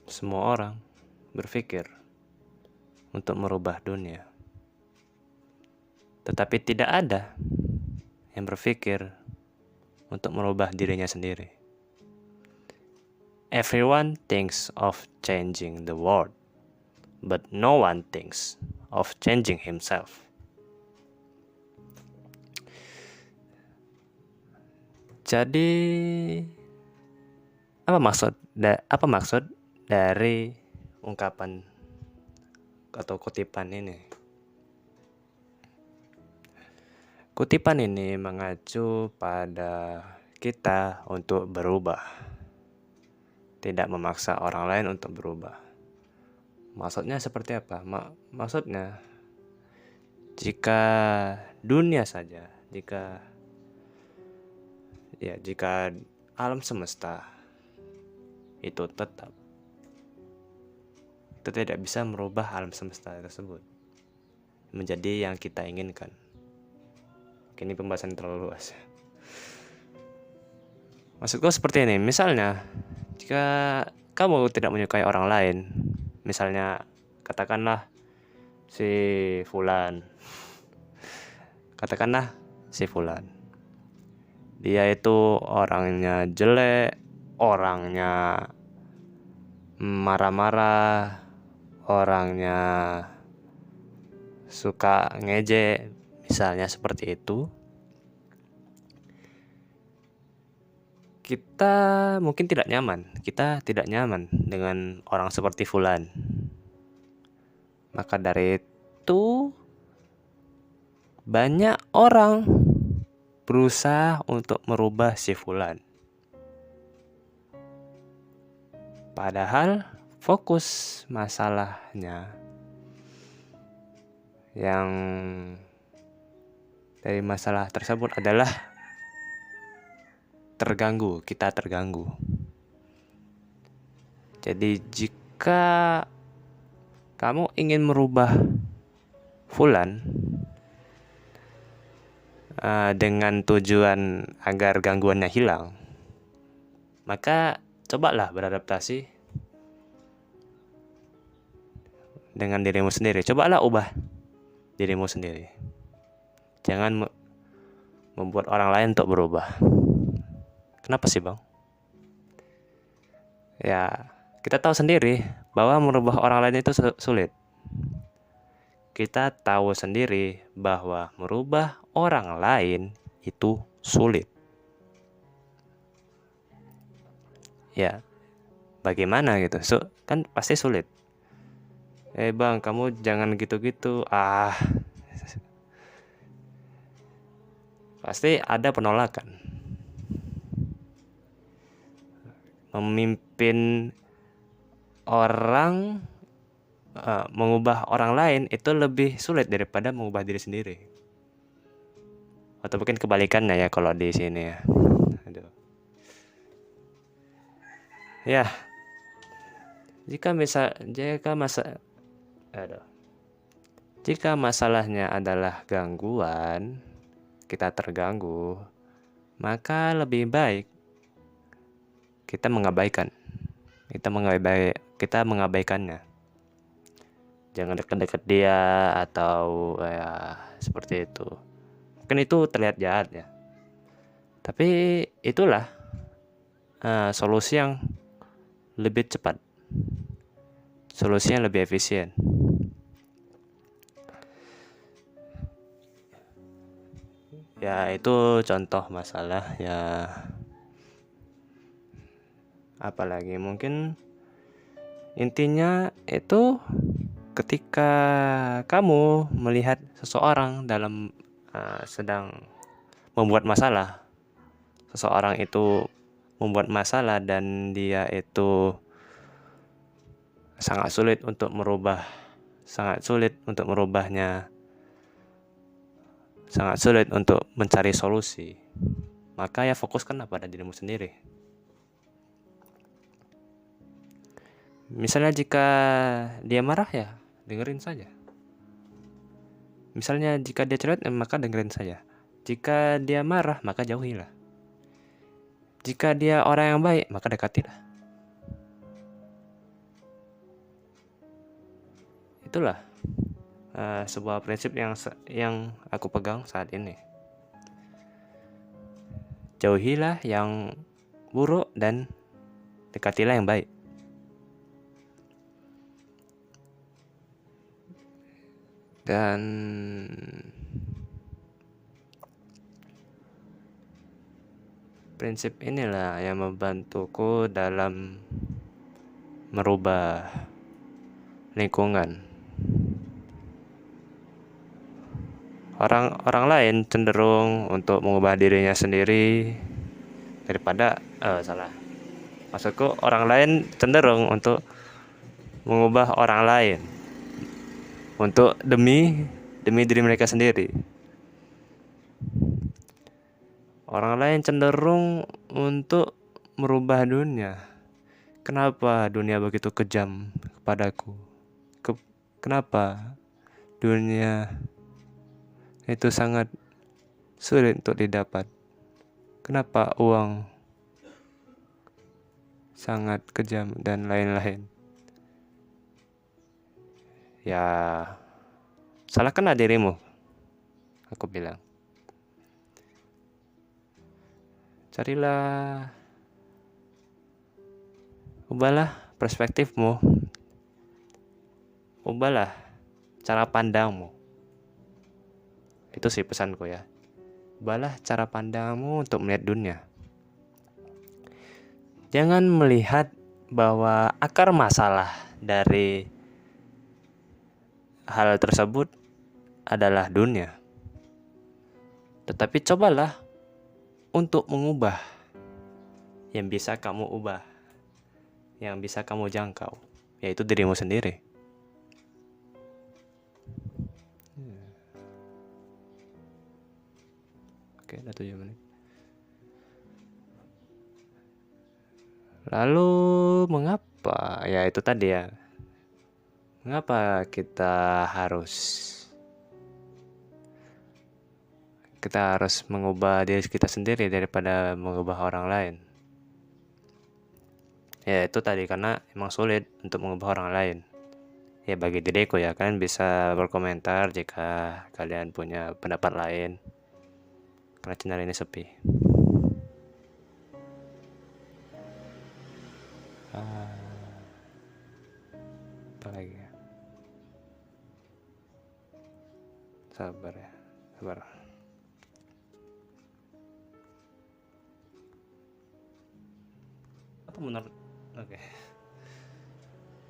Semua orang berpikir untuk merubah dunia, tetapi tidak ada yang berpikir untuk merubah dirinya sendiri. Everyone thinks of changing the world, but no one thinks of changing himself. Jadi, apa maksud dari ungkapan atau kutipan ini? Kutipan ini mengacu pada kita untuk berubah, tidak memaksa orang lain untuk berubah. Maksudnya seperti apa? Maksudnya, jika dunia saja, jika alam semesta itu tetap, kita tidak bisa merubah alam semesta tersebut menjadi yang kita inginkan. Ini pembahasan terlalu luas. Maksudku seperti ini, misalnya jika kamu tidak menyukai orang lain, misalnya katakanlah si Fulan, dia itu orangnya jelek, orangnya marah-marah, orangnya suka ngejek, misalnya seperti itu. Kita mungkin tidak nyaman dengan orang seperti Fulan. Maka dari itu, banyak orang berusaha untuk merubah si Fulan. Padahal fokus masalahnya yang dari masalah tersebut adalah kita terganggu. Jadi jika kamu ingin merubah Fulan dengan tujuan agar gangguannya hilang, maka cobalah beradaptasi dengan dirimu sendiri. Cobalah ubah dirimu sendiri. Jangan membuat orang lain untuk berubah. Kenapa sih, Bang? Ya, kita tahu sendiri bahwa merubah orang lain itu sulit. Kita tahu sendiri bahwa merubah orang lain itu sulit. Ya, bagaimana gitu? Kan pasti sulit. Bang, kamu jangan gitu-gitu. Pasti ada penolakan. Memimpin orang, mengubah orang lain itu lebih sulit daripada mengubah diri sendiri. Atau mungkin kebalikannya ya kalau di sini ya. Ya, jika masalahnya adalah gangguan, kita terganggu, maka lebih baik kita mengabaikannya. Jangan dekat-dekat dia atau ya seperti itu. Mungkin itu terlihat jahat ya. Tapi itulah solusi yang lebih cepat, solusi yang lebih efisien. Ya itu contoh masalah ya. Apalagi mungkin intinya itu ketika kamu melihat seseorang sedang membuat masalah, seseorang itu membuat masalah dan dia itu sangat sulit untuk merubahnya, sangat sulit untuk mencari solusi, maka ya fokuskanlah pada dirimu sendiri. Misalnya jika dia marah ya dengerin saja. Misalnya jika dia cerewet maka dengerin saja. Jika dia marah maka jauhilah. Jika dia orang yang baik maka dekatilah. itulah sebuah prinsip yang aku pegang saat ini. Jauhilah yang buruk dan dekatilah yang baik. Dan prinsip inilah yang membantuku dalam merubah lingkungan. Orang lain cenderung untuk mengubah dirinya sendiri daripada maksudku orang lain cenderung untuk mengubah orang lain untuk demi diri mereka sendiri. Orang lain cenderung untuk merubah dunia. Kenapa dunia begitu kejam kepadaku? Kenapa dunia itu sangat sulit untuk didapat? Kenapa uang sangat kejam dan lain-lain? Ya, salahkanlah dirimu, aku bilang. Carilah, ubahlah perspektifmu, ubahlah cara pandangmu. Itu sih pesanku ya. Ubahlah cara pandangmu untuk melihat dunia. Jangan melihat bahwa akar masalah dari hal tersebut adalah dunia. Tetapi cobalah untuk mengubah yang bisa kamu ubah, yang bisa kamu jangkau, yaitu dirimu sendiri. Oke, udah 7 menit. Lalu mengapa? Ya itu tadi ya. Mengapa kita harus mengubah diri kita sendiri daripada mengubah orang lain? Ya itu tadi, karena emang sulit untuk mengubah orang lain. Ya bagi diriku ya, kalian bisa berkomentar jika kalian punya pendapat lain, karena channel ini sepi. Apa lagi ya? Sabar. Apa menurut? Oke.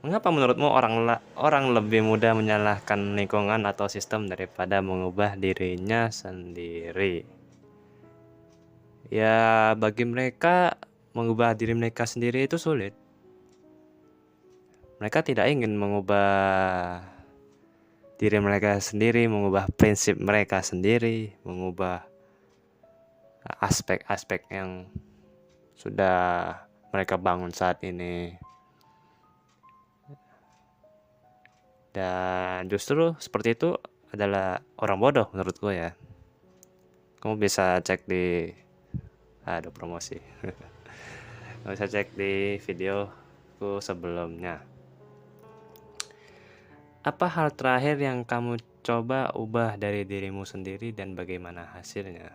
Mengapa menurutmu orang lebih mudah menyalahkan lingkungan atau sistem daripada mengubah dirinya sendiri? Ya bagi mereka mengubah diri mereka sendiri itu sulit. Mereka tidak ingin mengubah diri mereka sendiri, mengubah prinsip mereka sendiri, mengubah aspek-aspek yang sudah mereka bangun saat ini. Dan justru seperti itu adalah orang bodoh menurutku ya. Kamu bisa cek di ada promosi. Kamu bisa cek di videoku sebelumnya. Apa hal terakhir yang kamu coba ubah dari dirimu sendiri dan bagaimana hasilnya?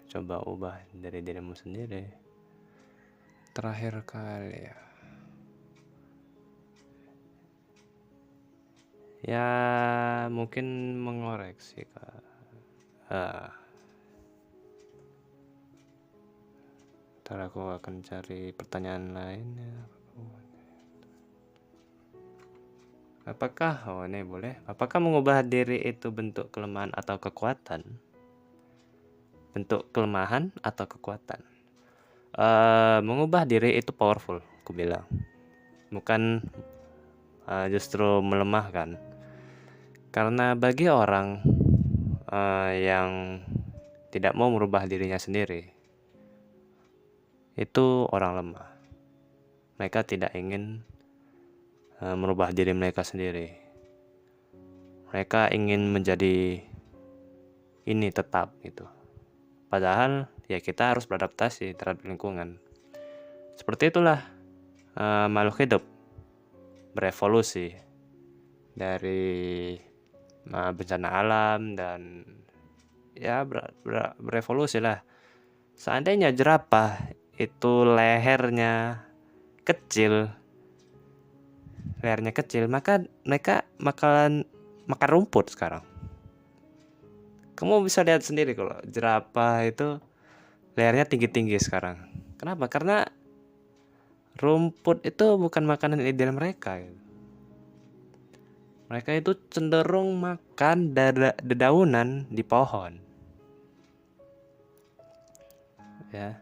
Coba ubah dari dirimu sendiri. Terakhir kali ya. Ya mungkin mengoreksi ntar aku akan cari pertanyaan lainnya. Apakah mengubah diri itu bentuk kelemahan atau kekuatan? Bentuk kelemahan atau kekuatan? Mengubah diri itu powerful, aku bilang. Bukan justru melemahkan. Karena bagi orang yang tidak mau merubah dirinya sendiri, itu orang lemah. Mereka tidak ingin merubah diri mereka sendiri. Mereka ingin menjadi ini tetap gitu. Padahal ya kita harus beradaptasi terhadap lingkungan. Seperti itulah makhluk hidup. berevolusi dari bencana alam dan ya berevolusi lah. Seandainya jerapah itu lehernya kecil, maka mereka bakalan makan rumput sekarang. Kamu bisa lihat sendiri kalau jerapah itu lehernya tinggi-tinggi sekarang. Kenapa? Karena rumput itu bukan makanan ideal mereka. Mereka itu cenderung makan dedaunan di pohon. Ya.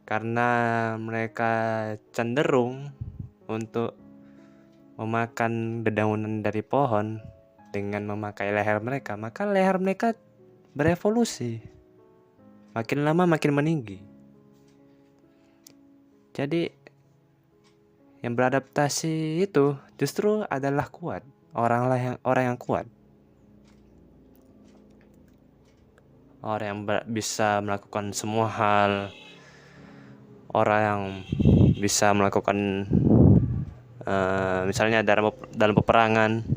Karena mereka cenderung untuk memakan dedaunan dari pohon dengan memakai leher mereka, maka leher mereka berevolusi. Makin lama makin meninggi. Jadi yang beradaptasi itu justru adalah kuat, orang yang kuat. Orang yang bisa melakukan semua hal, orang yang bisa melakukan misalnya dalam peperangan,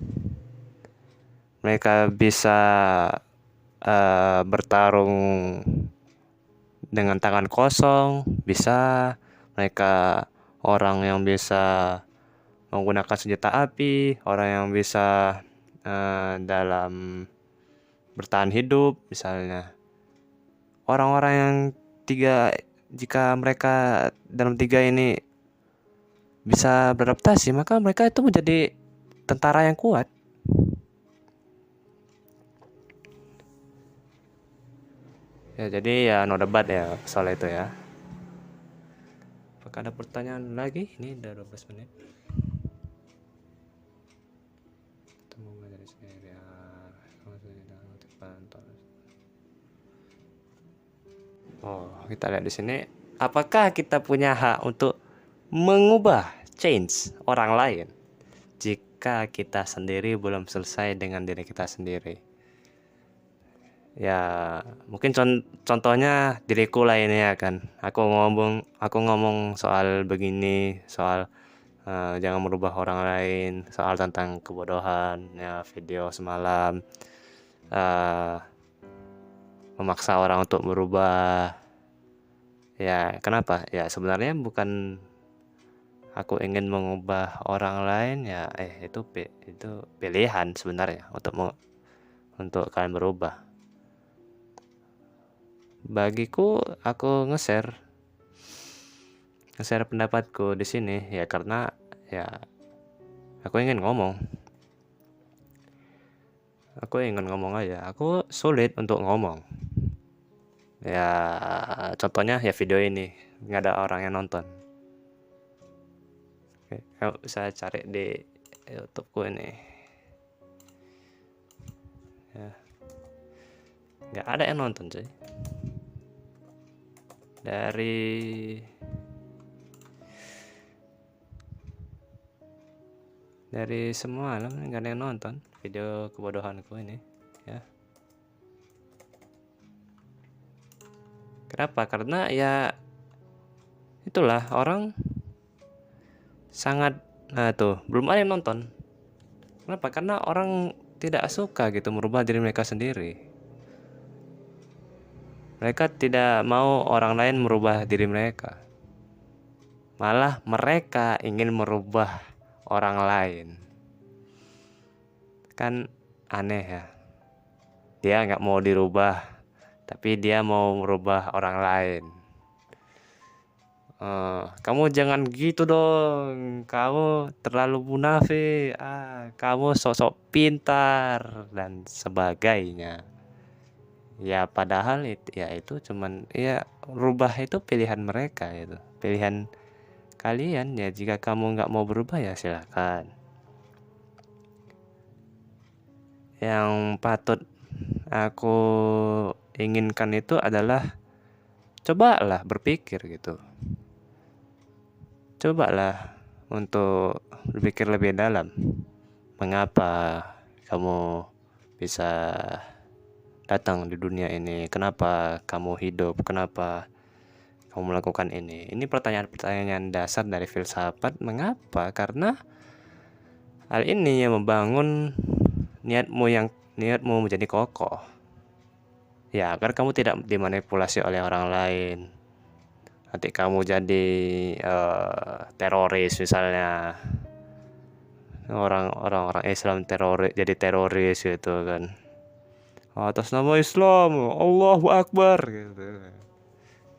mereka bisa bertarung dengan tangan kosong, bisa. Mereka orang yang bisa menggunakan senjata api, orang yang bisa dalam bertahan hidup misalnya. Orang-orang yang jika mereka dalam 3 ini bisa beradaptasi, maka mereka itu menjadi tentara yang kuat. Ya, jadi ya no debat ya soal itu ya. Apakah ada pertanyaan lagi? Ini udah 12 menit. Oh, kita lihat di sini. Apakah kita punya hak untuk mengubah change orang lain jika kita sendiri belum selesai dengan diri kita sendiri? Ya, mungkin contohnya diriku lah ini ya kan. Aku ngomong soal begini, soal jangan merubah orang lain, soal tentang kebodohan, ya video semalam memaksa orang untuk berubah. Ya, kenapa? Ya sebenarnya bukan aku ingin mengubah orang lain ya, itu pilihan sebenarnya untuk kalian berubah. Bagiku, aku nge-share pendapatku di sini ya karena ya aku ingin ngomong aja. Aku sulit untuk ngomong. Ya contohnya ya video ini nggak ada orang yang nonton. Oke, kamu bisa cari di YouTubeku ini. Ya, nggak ada yang nonton sih. Dari semua nggak ada yang nonton video kebodohanku ini ya. Kenapa? Karena ya itulah orang sangat belum ada yang nonton. Kenapa? Karena orang tidak suka gitu merubah diri mereka sendiri. Mereka tidak mau orang lain merubah diri mereka. Malah mereka ingin merubah orang lain. Kan aneh ya. Dia nggak mau dirubah, tapi dia mau merubah orang lain. Kamu jangan gitu dong. Kamu terlalu munafik. Kamu sosok pintar dan sebagainya. Ya padahal itu cuman ya rubah itu pilihan mereka itu. Pilihan kalian ya, jika kamu nggak mau berubah ya silakan. Yang patut aku inginkan itu adalah cobalah berpikir gitu. Cobalah untuk berpikir lebih dalam. Mengapa kamu bisa datang di dunia ini? Kenapa kamu hidup? Kenapa kamu melakukan ini? Ini pertanyaan-pertanyaan dasar dari filsafat. Mengapa? Karena hal ini yang membangun niatmu menjadi kokoh. Ya, agar kamu tidak dimanipulasi oleh orang lain. Nanti kamu jadi teroris misalnya. Orang Islam jadi teroris gitu kan. Atas nama Islam, Allahu Akbar gitu.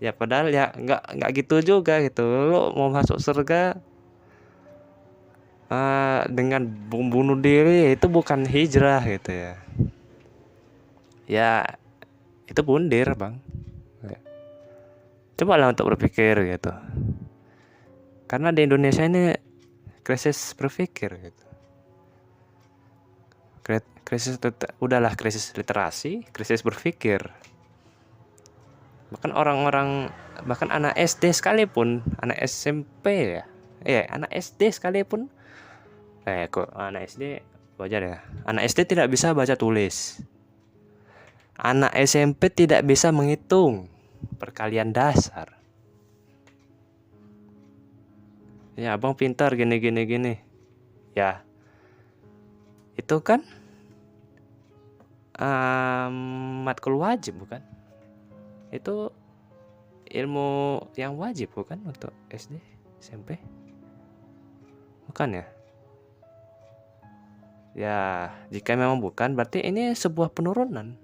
Ya padahal ya nggak gitu juga gitu. Lo mau masuk surga dengan bunuh diri, itu bukan hijrah gitu ya. Ya itu bundir bang. Coba lah untuk berpikir gitu. Karena di Indonesia ini krisis berpikir gitu. Udahlah krisis literasi, krisis berpikir. Bahkan bahkan anak SD sekalipun, anak SMP ya, anak SD sekalipun, kok anak SD wajar ya. Anak SD tidak bisa baca tulis. Anak SMP tidak bisa menghitung perkalian dasar. Ya abang pintar gini. Ya itu kan matkul wajib bukan? Itu ilmu yang wajib bukan untuk SD, SMP? Bukan ya? Ya, jika memang bukan, berarti ini sebuah penurunan.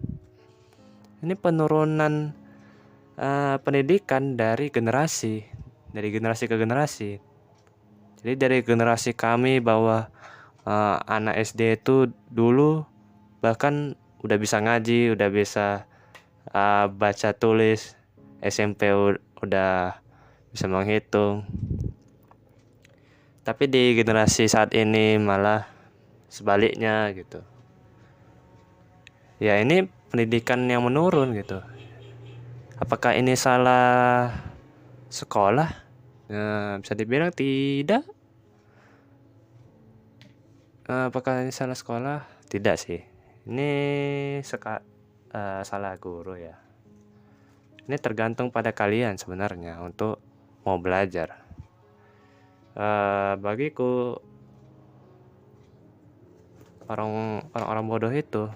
Ini penurunan pendidikan dari generasi ke generasi. Jadi dari generasi kami bahwa anak SD itu dulu bahkan udah bisa ngaji, udah bisa baca tulis, SMP udah bisa menghitung. Tapi di generasi saat ini malah sebaliknya gitu. Ya ini pendidikan yang menurun gitu. Apakah ini salah sekolah? Bisa dibilang tidak. Apakah ini salah sekolah? Tidak sih. Ini salah guru ya. Ini tergantung pada kalian sebenarnya untuk mau belajar. Bagiku orang bodoh itu